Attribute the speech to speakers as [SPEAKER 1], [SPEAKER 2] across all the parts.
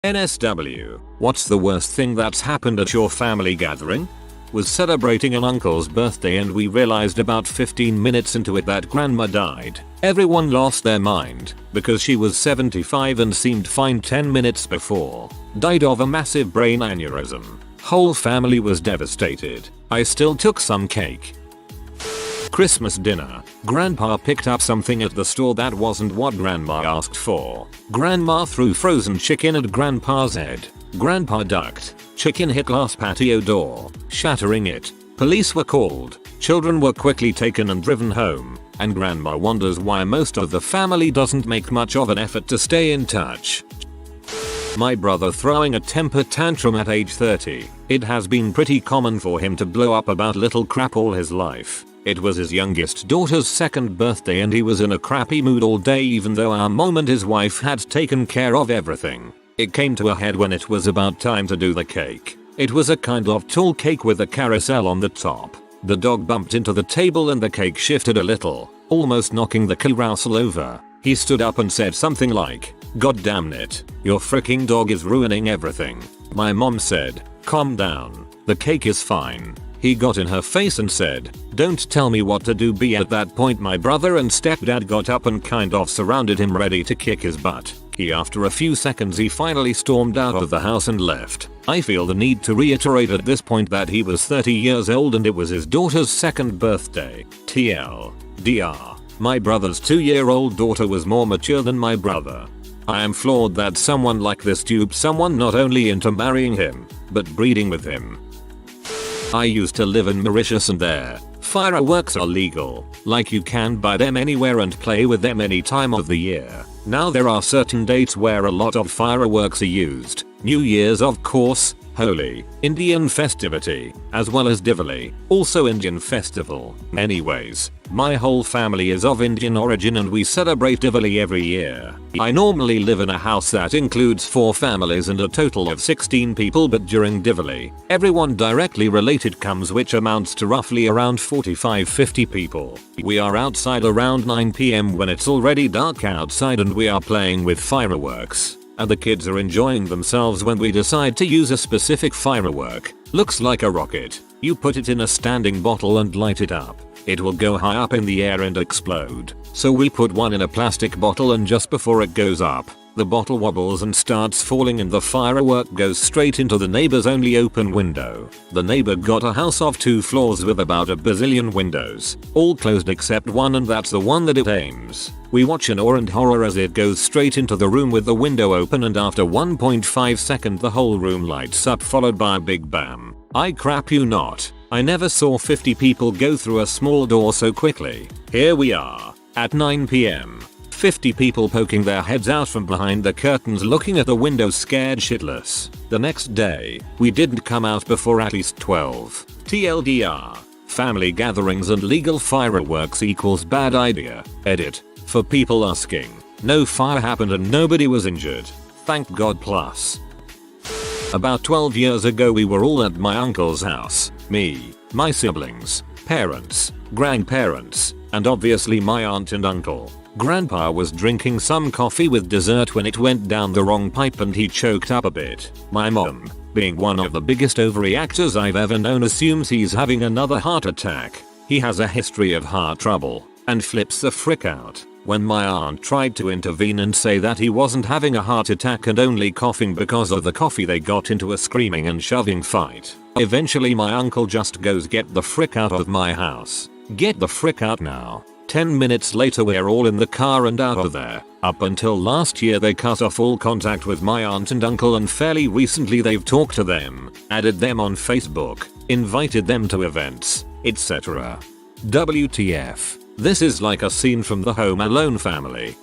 [SPEAKER 1] NSW, what's the worst thing that's happened at your family gathering? Was celebrating an uncle's birthday and we realized about 15 minutes into it that grandma died. Everyone lost their mind because she was 75 and seemed fine 10 minutes before. Died of a massive brain aneurysm. Whole family was devastated. I still took some cake. Christmas dinner. Grandpa picked up something at the store that wasn't what grandma asked for. Grandma threw frozen chicken at grandpa's head. Grandpa ducked. Chicken hit glass patio door, shattering it. Police were called. Children were quickly taken and driven home. And grandma wonders why most of the family doesn't make much of an effort to stay in touch. My brother throwing a temper tantrum at age 30. It has been pretty common for him to blow up about little crap all his life. It was his youngest daughter's second birthday and he was in a crappy mood all day even though our mom and his wife had taken care of everything. It came to a head when it was about time to do the cake. It was a kind of tall cake with a carousel on the top. The dog bumped into the table and the cake shifted a little, almost knocking the carousel over. He stood up and said something like, "God damn it, your freaking dog is ruining everything." My mom said, "Calm down, the cake is fine." He got in her face and said, "Don't tell me what to do B." At that point my brother and stepdad got up and kind of surrounded him ready to kick his butt. After a few seconds he finally stormed out of the house and left. I feel the need to reiterate at this point that he was 30 years old and it was his daughter's second birthday. TLDR. My brother's 2-year-old daughter was more mature than my brother. I am floored that someone like this duped someone not only into marrying him, but breeding with him. I used to live in Mauritius and there, fireworks are legal, like you can buy them anywhere and play with them any time of the year. Now there are certain dates where a lot of fireworks are used. New Year's of course, Holi, Indian festivity, as well as Diwali, also Indian festival. Anyways, my whole family is of Indian origin and we celebrate Diwali every year. I normally live in a house that includes 4 families and a total of 16 people, but during Diwali, everyone directly related comes, which amounts to roughly around 45-50 people. We are outside around 9 PM when it's already dark outside and we are playing with fireworks. And the kids are enjoying themselves when we decide to use a specific firework. Looks like a rocket. You put it in a standing bottle and light it up. It will go high up in the air and explode. So we put one in a plastic bottle and just before it goes up, the bottle wobbles and starts falling and the firework goes straight into the neighbor's only open window. The neighbor got a house of 2 floors with about a bazillion windows, all closed except one, and that's the one that it aims. We watch in awe and horror as it goes straight into the room with the window open, and after 1.5 seconds the whole room lights up followed by a big bam. I crap you not. I never saw 50 people go through a small door so quickly. Here we are, at 9 PM. 50 people poking their heads out from behind the curtains looking at the window scared shitless. The next day, we didn't come out before at least 12. TLDR. Family gatherings and legal fireworks equals bad idea. Edit. For people asking. No fire happened and nobody was injured. Thank God plus. About 12 years ago we were all at my uncle's house. Me, my siblings, parents, grandparents, and obviously my aunt and uncle. Grandpa was drinking some coffee with dessert when it went down the wrong pipe and he choked up a bit. My mom, being one of the biggest overreactors I've ever known, assumes he's having another heart attack. He has a history of heart trouble and flips the frick out. When my aunt tried to intervene and say that he wasn't having a heart attack and only coughing because of the coffee, they got into a screaming and shoving fight. Eventually my uncle just goes, "Get the frick out of my house. Get the frick out now." 10 minutes later we're all in the car and out of there. Up until last year they cut off all contact with my aunt and uncle, and fairly recently they've talked to them, added them on Facebook, invited them to events, etc. WTF. This is like a scene from the Home Alone family.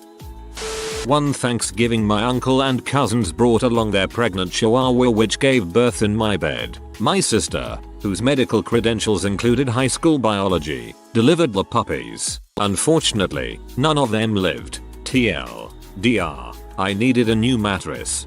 [SPEAKER 1] One Thanksgiving my uncle and cousins brought along their pregnant chihuahua which gave birth in my bed. My sister, whose medical credentials included high school biology, delivered the puppies. Unfortunately, none of them lived. TLDR. I needed a new mattress.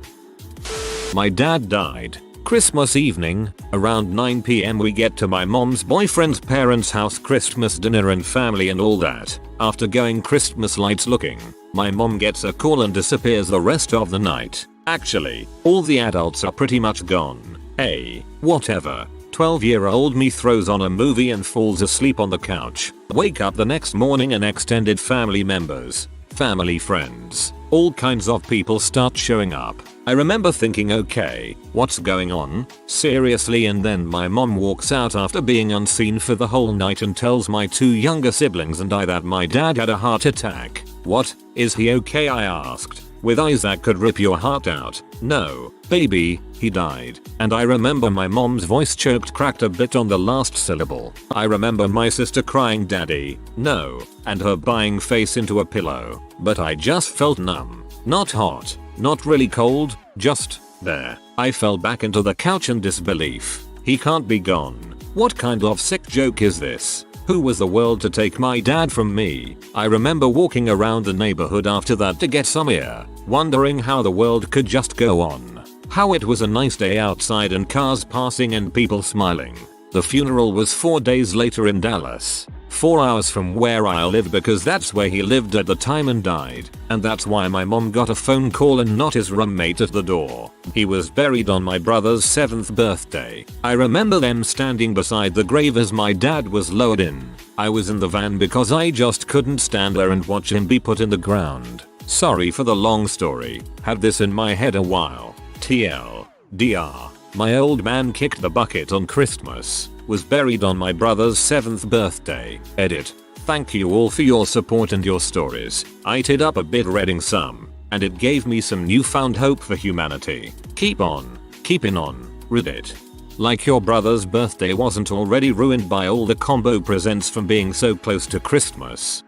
[SPEAKER 1] My dad died. Christmas evening, around 9 PM we get to my mom's boyfriend's parents' house, Christmas dinner and family and all that. After going Christmas lights looking, my mom gets a call and disappears the rest of the night. Actually, all the adults are pretty much gone. Hey, whatever. 12-year-old me throws on a movie and falls asleep on the couch. Wake up the next morning and extended family members, family friends, all kinds of people start showing up. I remember thinking, okay, what's going on? Seriously? And then my mom walks out after being unseen for the whole night and tells my 2 younger siblings and I that my dad had a heart attack. What? Is he okay? I asked, with eyes that could rip your heart out. No, baby, he died. And I remember my mom's voice cracked a bit on the last syllable. I remember my sister crying daddy, no, and her buying face into a pillow. But I just felt numb. Not hot, not really cold, just there. I fell back into the couch in disbelief. He can't be gone. What kind of sick joke is this? Who was the world to take my dad from me? I remember walking around the neighborhood after that to get some air, wondering how the world could just go on. How it was a nice day outside and cars passing and people smiling. The funeral was 4 days later in Dallas, 4 hours from where I live because that's where he lived at the time and died, and that's why my mom got a phone call and not his roommate at the door. He was buried on my brother's 7th birthday. I remember them standing beside the grave as my dad was lowered in. I was in the van because I just couldn't stand there and watch him be put in the ground. Sorry for the long story, had this in my head a while. TLDR. My old man kicked the bucket on Christmas, was buried on my brother's 7th birthday. Edit. Thank you all for your support and your stories. I teared up a bit reading some, and it gave me some newfound hope for humanity. Keep on, keeping on, Reddit. Like your brother's birthday wasn't already ruined by all the combo presents from being so close to Christmas.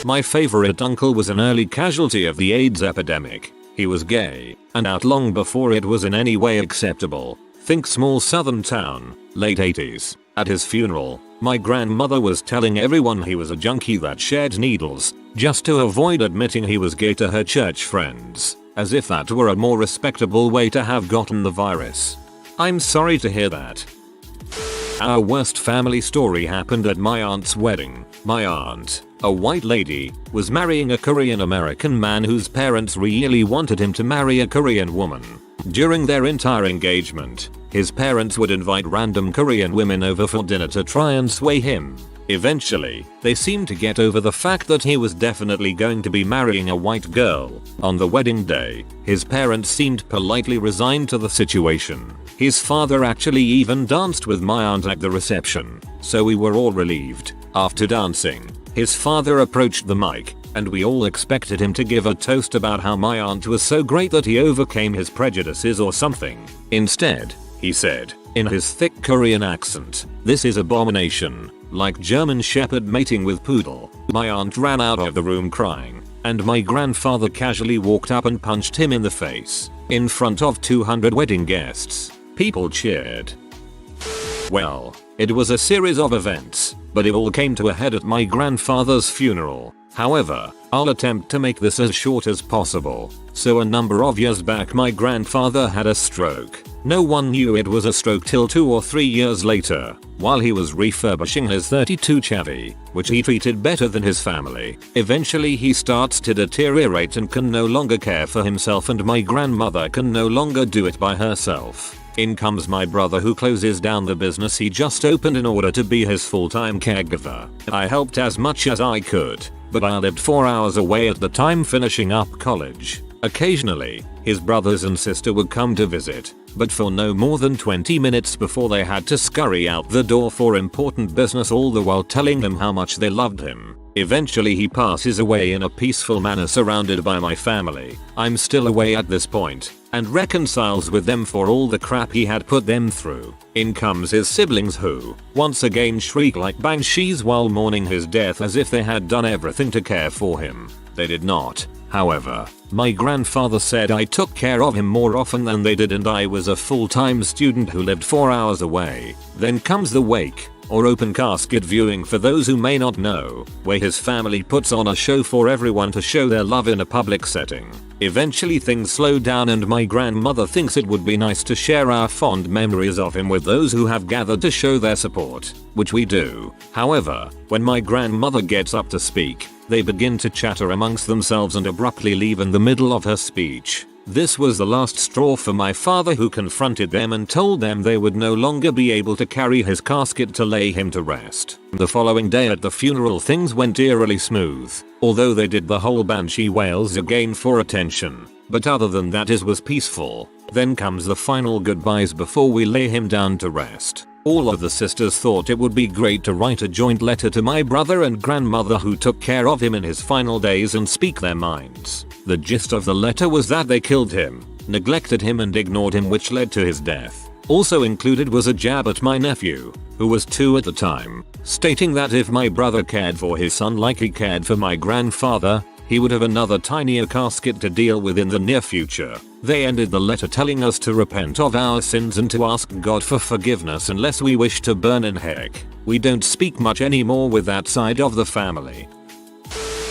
[SPEAKER 1] My favorite uncle was an early casualty of the AIDS epidemic. He was gay, and out long before it was in any way acceptable. Think small southern town, late 80s. At his funeral, my grandmother was telling everyone he was a junkie that shared needles, just to avoid admitting he was gay to her church friends, as if that were a more respectable way to have gotten the virus. I'm sorry to hear that. Our worst family story happened at my aunt's wedding. My aunt, a white lady, was marrying a Korean American man whose parents really wanted him to marry a Korean woman. During their entire engagement, his parents would invite random Korean women over for dinner to try and sway him. Eventually, they seemed to get over the fact that he was definitely going to be marrying a white girl. On the wedding day, his parents seemed politely resigned to the situation. His father actually even danced with my aunt at the reception, so we were all relieved. After dancing, his father approached the mic, and we all expected him to give a toast about how my aunt was so great that he overcame his prejudices or something. Instead, he said, in his thick Korean accent, "This is abomination, like German Shepherd mating with poodle." My aunt ran out of the room crying, and my grandfather casually walked up and punched him in the face. In front of 200 wedding guests, people cheered. Well, it was a series of events, but it all came to a head at my grandfather's funeral. However, I'll attempt to make this as short as possible. So a number of years back my grandfather had a stroke. No one knew it was a stroke till 2 or 3 years later, while he was refurbishing his 32 Chevy, which he treated better than his family. Eventually he starts to deteriorate and can no longer care for himself, and my grandmother can no longer do it by herself. In comes my brother, who closes down the business he just opened in order to be his full-time caregiver. I helped as much as I could, but I lived 4 hours away at the time finishing up college. Occasionally, his brothers and sister would come to visit, but for no more than 20 minutes before they had to scurry out the door for important business, all the while telling him how much they loved him. Eventually he passes away in a peaceful manner surrounded by my family. I'm still away at this point, and reconciles with them for all the crap he had put them through. In comes his siblings, who, once again, shriek like banshees while mourning his death as if they had done everything to care for him. They did not. However, my grandfather said I took care of him more often than they did, and I was a full-time student who lived 4 hours away. Then comes the wake, or open casket viewing for those who may not know, where his family puts on a show for everyone to show their love in a public setting. Eventually things slow down, and my grandmother thinks it would be nice to share our fond memories of him with those who have gathered to show their support, which we do. However, when my grandmother gets up to speak, they begin to chatter amongst themselves and abruptly leave in the middle of her speech. This was the last straw for my father, who confronted them and told them they would no longer be able to carry his casket to lay him to rest. The following day at the funeral things went eerily smooth, although they did the whole banshee wails again for attention. But other than that it was peaceful. Then comes the final goodbyes before we lay him down to rest. All of the sisters thought it would be great to write a joint letter to my brother and grandmother who took care of him in his final days and speak their minds. The gist of the letter was that they killed him, neglected him and ignored him, which led to his death. Also included was a jab at my nephew, who was 2 at the time, stating that if my brother cared for his son like he cared for my grandfather, he would have another tinier casket to deal with in the near future. They ended the letter telling us to repent of our sins and to ask God for forgiveness unless we wish to burn in heck. We don't speak much anymore with that side of the family.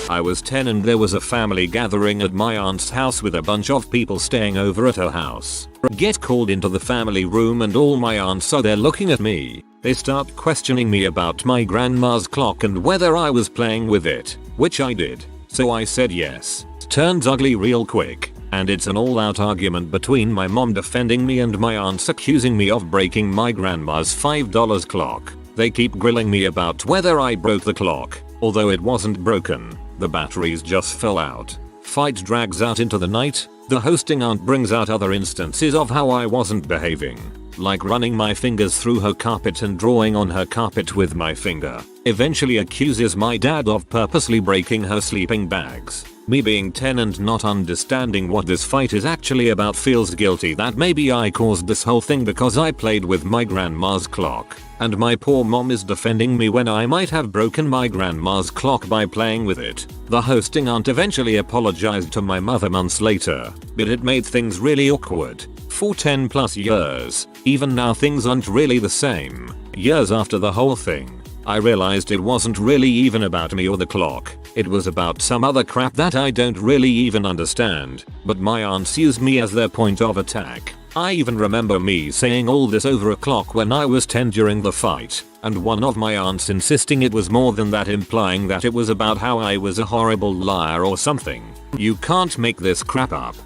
[SPEAKER 1] I was 10 and there was a family gathering at my aunt's house with a bunch of people staying over at her house. Get called into the family room and all my aunts are there looking at me. They start questioning me about my grandma's clock and whether I was playing with it, which I did. So I said yes. Turns ugly real quick, and it's an all-out argument between my mom defending me and my aunts accusing me of breaking my grandma's $5 clock. They keep grilling me about whether I broke the clock, although it wasn't broken. The batteries just fell out. Fight drags out into the night. The hosting aunt brings out other instances of how I wasn't behaving, like running my fingers through her carpet and drawing on her carpet with my finger. Eventually accuses my dad of purposely breaking her sleeping bags. Me being 10 and not understanding what this fight is actually about feels guilty that maybe I caused this whole thing because I played with my grandma's clock. And my poor mom is defending me when I might have broken my grandma's clock by playing with it. The hosting aunt eventually apologized to my mother months later, but it made things really awkward. For 10 plus years, even now things aren't really the same. Years after the whole thing, I realized it wasn't really even about me or the clock. It was about some other crap that I don't really even understand, but my aunts used me as their point of attack. I even remember me saying all this over a clock when I was 10 during the fight, and one of my aunts insisting it was more than that, implying that it was about how I was a horrible liar or something. You can't make this crap up.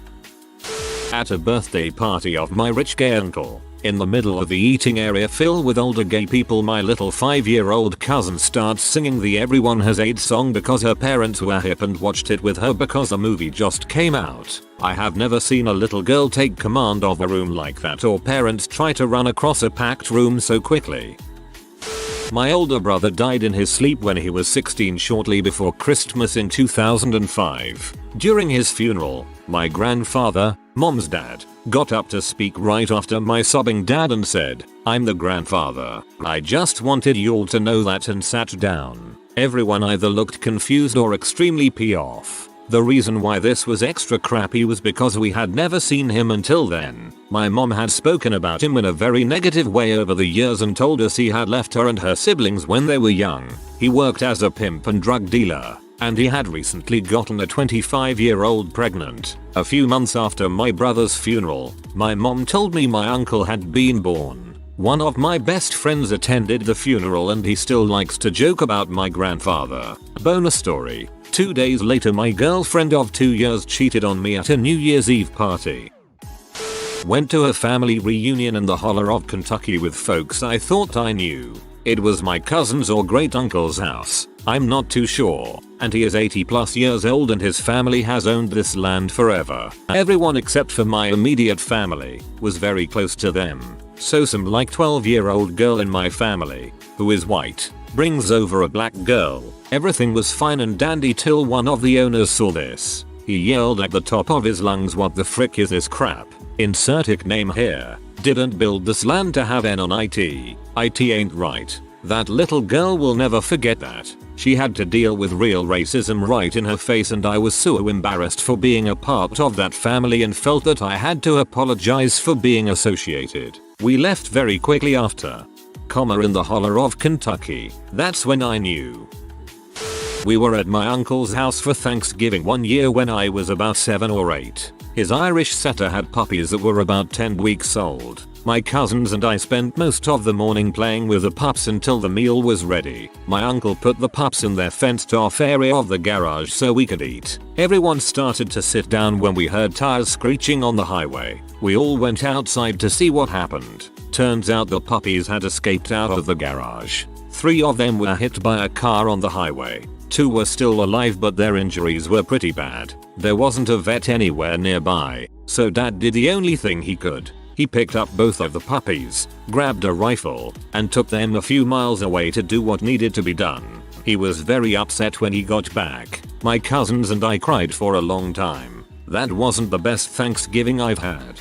[SPEAKER 1] At a birthday party of my rich gay uncle, in the middle of the eating area filled with older gay people, my little 5-year-old cousin starts singing the Everyone Has AIDS song because her parents were hip and watched it with her because the movie just came out. I have never seen a little girl take command of a room like that or parents try to run across a packed room so quickly. My older brother died in his sleep when he was 16 shortly before Christmas in 2005. During his funeral, my grandfather, mom's dad, got up to speak right after my sobbing dad and said, "I'm the grandfather. I just wanted you all to know that," and sat down. Everyone either looked confused or extremely pissed off. The reason why this was extra crappy was because we had never seen him until then. My mom had spoken about him in a very negative way over the years and told us he had left her and her siblings when they were young. He worked as a pimp and drug dealer, and he had recently gotten a 25-year-old pregnant. A few months after my brother's funeral, my mom told me my uncle had been born. One of my best friends attended the funeral and he still likes to joke about my grandfather. Bonus story. 2 days later, my girlfriend of 2 years cheated on me at a New Year's Eve party. Went to a family reunion in the holler of Kentucky with folks I thought I knew. It was my cousin's or great uncle's house. I'm not too sure. And he is 80 plus years old and his family has owned this land forever. Everyone except for my immediate family was very close to them. So some like 12-year-old girl in my family, who is white, brings over a black girl. Everything was fine and dandy till one of the owners saw this. He yelled at the top of his lungs, "What the frick is this crap? Insert name here. Didn't build this land to have N on IT. IT ain't right." That little girl will never forget that. She had to deal with real racism right in her face and I was so embarrassed for being a part of that family and felt that I had to apologize for being associated. We left very quickly after. In the holler of Kentucky. That's when I knew. We were at my uncle's house for Thanksgiving one year when I was about 7 or 8. His Irish setter had puppies that were about 10 weeks old. My cousins and I spent most of the morning playing with the pups until the meal was ready. My uncle put the pups in their fenced off area of the garage so we could eat. Everyone started to sit down when we heard tires screeching on the highway. We all went outside to see what happened. Turns out the puppies had escaped out of the garage. 3 of them were hit by a car on the highway. 2 were still alive but their injuries were pretty bad. There wasn't a vet anywhere nearby, so Dad did the only thing he could. He picked up both of the puppies, grabbed a rifle, and took them a few miles away to do what needed to be done. He was very upset when he got back. My cousins and I cried for a long time. That wasn't the best Thanksgiving I've had.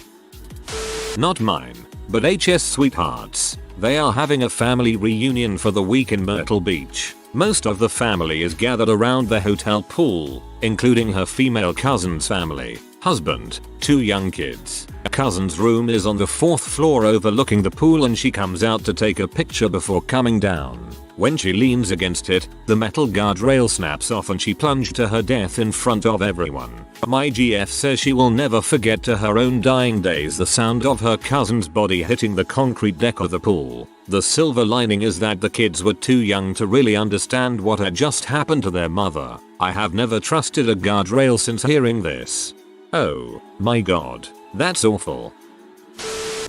[SPEAKER 1] Not mine, but HS Sweethearts. They are having a family reunion for the week in Myrtle Beach. Most of the family is gathered around the hotel pool, including her female cousin's family, husband, 2 young kids. A cousin's room is on the 4th floor overlooking the pool and she comes out to take a picture before coming down. When she leans against it, the metal guardrail snaps off and she plunged to her death in front of everyone. My GF says she will never forget to her own dying days the sound of her cousin's body hitting the concrete deck of the pool. The silver lining is that the kids were too young to really understand what had just happened to their mother. I have never trusted a guardrail since hearing this. Oh my god, that's awful.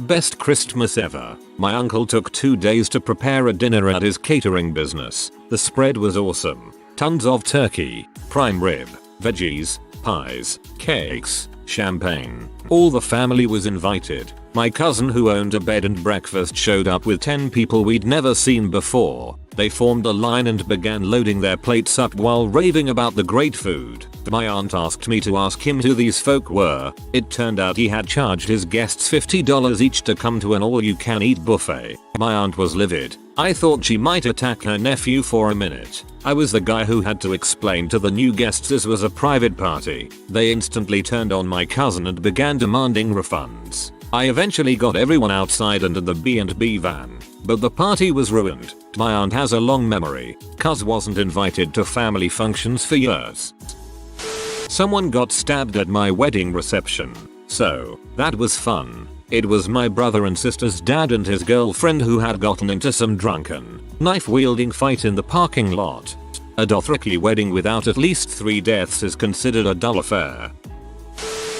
[SPEAKER 1] Best Christmas ever. My uncle took 2 days to prepare a dinner at his catering business. The spread was awesome. Tons of turkey, prime rib, veggies, pies, cakes, champagne. All the family was invited. My cousin who owned a bed and breakfast showed up with 10 people we'd never seen before. They formed a line and began loading their plates up while raving about the great food. My aunt asked me to ask him who these folk were. It turned out he had charged his guests $50 each to come to an all-you-can-eat buffet. My aunt was livid. I thought she might attack her nephew for a minute. I was the guy who had to explain to the new guests this was a private party. They instantly turned on my cousin and began demanding refunds. I eventually got everyone outside and in the B&B van, but the party was ruined. My aunt has a long memory, cuz wasn't invited to family functions for years. Someone got stabbed at my wedding reception, so that was fun. It was my brother and sister's dad and his girlfriend who had gotten into some drunken, knife-wielding fight in the parking lot. A Dothraki wedding without at least 3 deaths is considered a dull affair.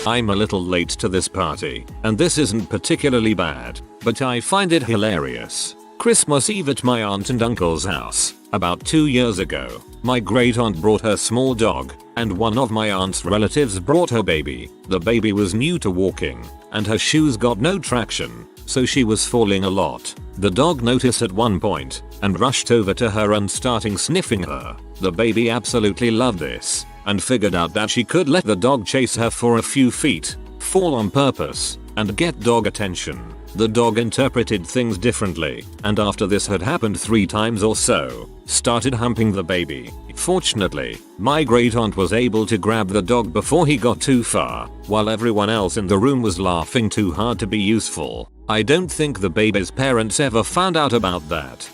[SPEAKER 1] I'm a little late to this party, and this isn't particularly bad, but I find it hilarious. Christmas Eve at my aunt and uncle's house. About 2 years ago, my great aunt brought her small dog, and one of my aunt's relatives brought her baby. The baby was new to walking, and her shoes got no traction, so she was falling a lot. The dog noticed at one point, and rushed over to her and starting sniffing her. The baby absolutely loved this, and figured out that she could let the dog chase her for a few feet, fall on purpose, and get dog attention. The dog interpreted things differently, and after this had happened 3 times or so, started humping the baby. Fortunately, my great aunt was able to grab the dog before he got too far, while everyone else in the room was laughing too hard to be useful. I don't think the baby's parents ever found out about that.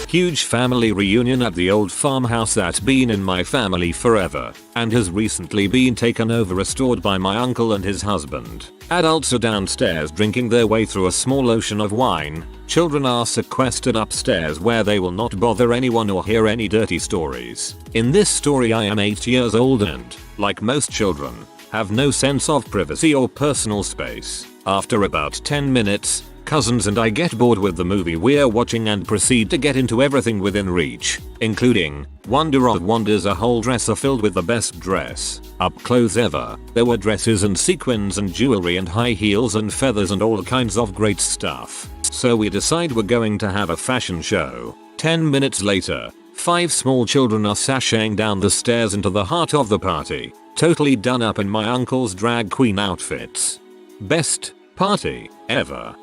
[SPEAKER 1] Huge family reunion at the old farmhouse that's been in my family forever and has recently been taken over restored by my uncle and his husband. Adults are downstairs drinking their way through a small ocean of wine. Children are sequestered upstairs where they will not bother anyone or hear any dirty stories. In this story I am 8 years old and, like most children, have no sense of privacy or personal space. After about 10 minutes, cousins and I get bored with the movie we're watching and proceed to get into everything within reach, including Wonder of Wonders, a whole dresser filled with the best dress up clothes ever. There were dresses and sequins and jewelry and high heels and feathers and all kinds of great stuff. So we decide we're going to have a fashion show. 10 minutes later, 5 small children are sashaying down the stairs into the heart of the party, totally done up in my uncle's drag queen outfits. Best party ever.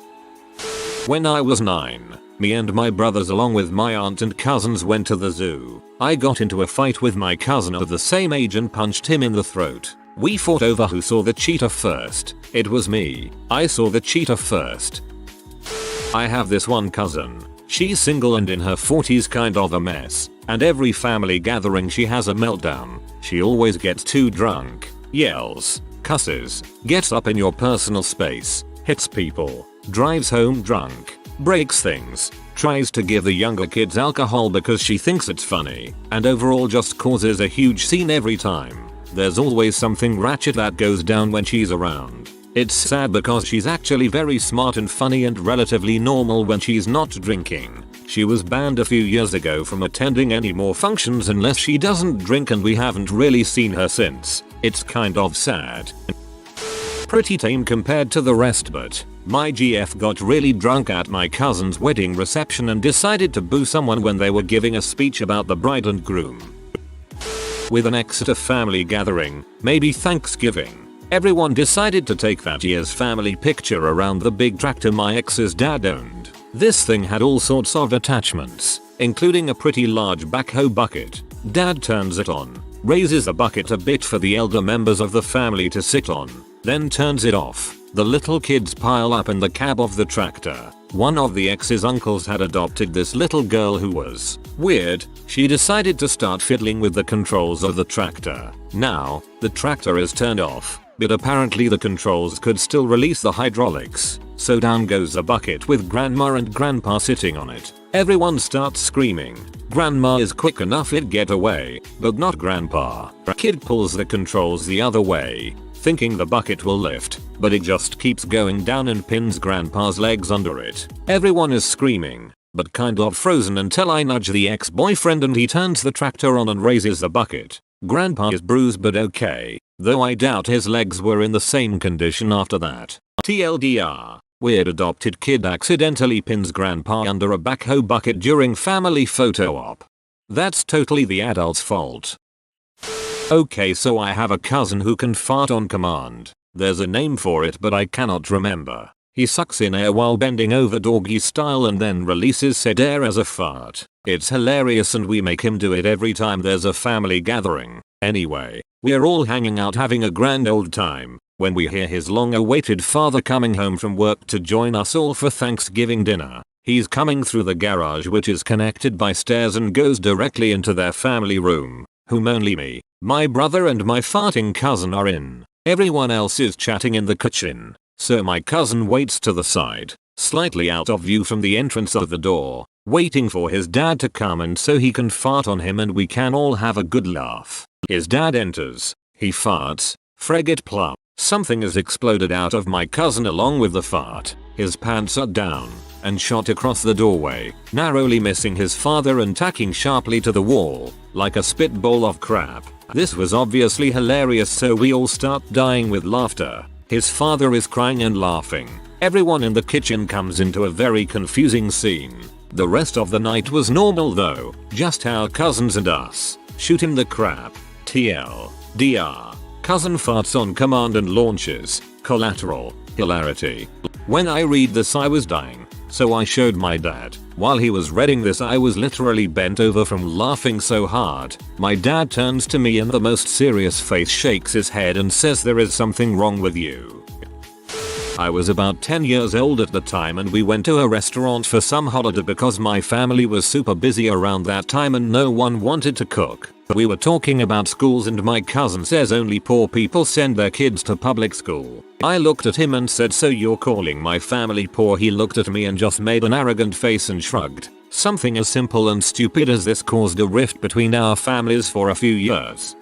[SPEAKER 1] When I was 9, me and my brothers along with my aunt and cousins went to the zoo. I got into a fight with my cousin of the same age and punched him in the throat. We fought over who saw the cheetah first. It was me. I saw the cheetah first. I have this one cousin. She's single and in her 40s, kind of a mess, and every family gathering she has a meltdown. She always gets too drunk, yells, cusses, gets up in your personal space, hits people, drives home drunk, breaks things, tries to give the younger kids alcohol because she thinks it's funny, and overall just causes a huge scene every time. There's always something ratchet that goes down when she's around. It's sad because she's actually very smart and funny and relatively normal when she's not drinking. She was banned a few years ago from attending any more functions unless she doesn't drink, and we haven't really seen her since. It's kind of sad. Pretty tame compared to the rest, but my GF got really drunk at my cousin's wedding reception and decided to boo someone when they were giving a speech about the bride and groom. With an ex at a family gathering, maybe Thanksgiving, everyone decided to take that year's family picture around the big tractor my ex's dad owned. This thing had all sorts of attachments, including a pretty large backhoe bucket. Dad turns it on, raises the bucket a bit for the elder members of the family to sit on, then turns it off. The little kids pile up in the cab of the tractor. One of the ex's uncles had adopted this little girl who was weird. She decided to start fiddling with the controls of the tractor. Now, the tractor is turned off, but apparently the controls could still release the hydraulics. So down goes the bucket with grandma and grandpa sitting on it. Everyone starts screaming. Grandma is quick enough it'd get away, but not grandpa. Kid pulls the controls the other way, thinking the bucket will lift, but it just keeps going down and pins grandpa's legs under it. Everyone is screaming, but kind of frozen until I nudge the ex-boyfriend and he turns the tractor on and raises the bucket. Grandpa is bruised but okay, though I doubt his legs were in the same condition after that. TLDR. Weird adopted kid accidentally pins grandpa under a backhoe bucket during family photo op. That's totally the adult's fault. Okay, so I have a cousin who can fart on command. There's a name for it but I cannot remember. He sucks in air while bending over doggy style and then releases said air as a fart. It's hilarious and we make him do it every time there's a family gathering. Anyway, we're all hanging out having a grand old time when we hear his long-awaited father coming home from work to join us all for Thanksgiving dinner. He's coming through the garage, which is connected by stairs, and goes directly into their family room, whom only me, my brother and my farting cousin are in. Everyone else is chatting in the kitchen, so my cousin waits to the side, slightly out of view from the entrance of the door, waiting for his dad to come and so he can fart on him and we can all have a good laugh. His dad enters, he farts, fregget plop. Something has exploded out of my cousin along with the fart. His pants are down and shot across the doorway, narrowly missing his father and tacking sharply to the wall, like a spitball of crap. This was obviously hilarious, so we all start dying with laughter. His father is crying and laughing. Everyone in the kitchen comes into a very confusing scene. The rest of the night was normal though, just our cousins and us, shooting the crap. TLDR. Cousin farts on command and launches. Collateral. Hilarity. When I read this I was dying, so I showed my dad. While he was reading this I was literally bent over from laughing so hard. My dad turns to me and the most serious face shakes his head and says there is something wrong with you. I was about 10 years old at the time and we went to a restaurant for some holiday because my family was super busy around that time and no one wanted to cook. We were talking about schools and my cousin says only poor people send their kids to public school. I looked at him and said, so you're calling my family poor? He looked at me and just made an arrogant face and shrugged. Something as simple and stupid as this caused a rift between our families for a few years.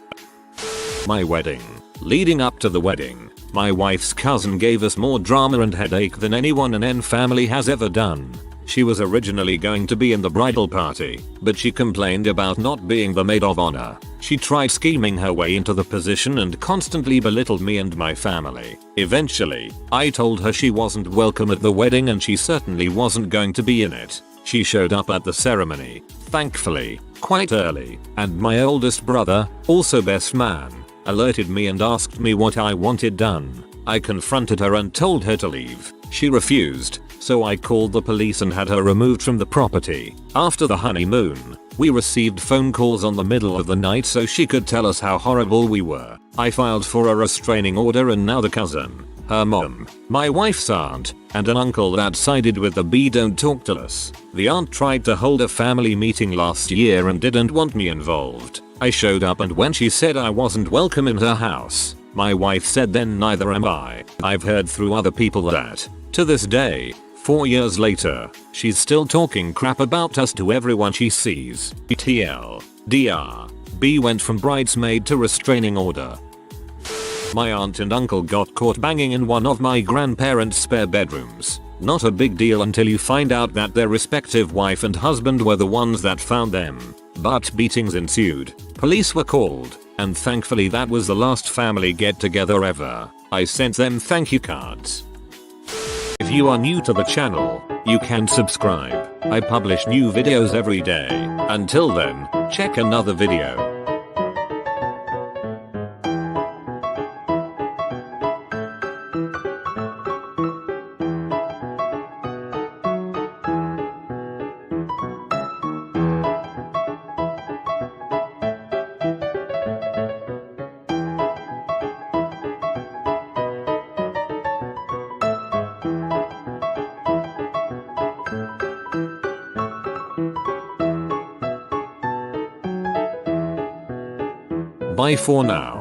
[SPEAKER 1] My wedding. Leading up to the wedding, my wife's cousin gave us more drama and headache than anyone in N family has ever done. She was originally going to be in the bridal party, but she complained about not being the maid of honor. She tried scheming her way into the position and constantly belittled me and my family. Eventually, I told her she wasn't welcome at the wedding and she certainly wasn't going to be in it. She showed up at the ceremony, thankfully, quite early, and my oldest brother, also best man, alerted me and asked me what I wanted done. I confronted her and told her to leave. She refused, so I called the police and had her removed from the property. After the honeymoon, we received phone calls on the middle of the night so she could tell us how horrible we were. I filed for a restraining order and now the cousin, her mom, my wife's aunt, and an uncle that sided with the B don't talk to us. The aunt tried to hold a family meeting last year and didn't want me involved. I showed up and when she said I wasn't welcome in her house, My wife said then neither am I. I've heard through other people that, to this day, 4 years later, she's still talking crap about us to everyone she sees. TL. DR. B went from bridesmaid to restraining order. My aunt and uncle got caught banging in one of my grandparents' spare bedrooms. Not a big deal until you find out that their respective wife and husband were the ones that found them. But beatings ensued. Police were called, and thankfully that was the last family get together ever. I sent them thank you cards. If you are new to the channel, you can subscribe. I publish new videos every day. Until then, check another video. Bye for now.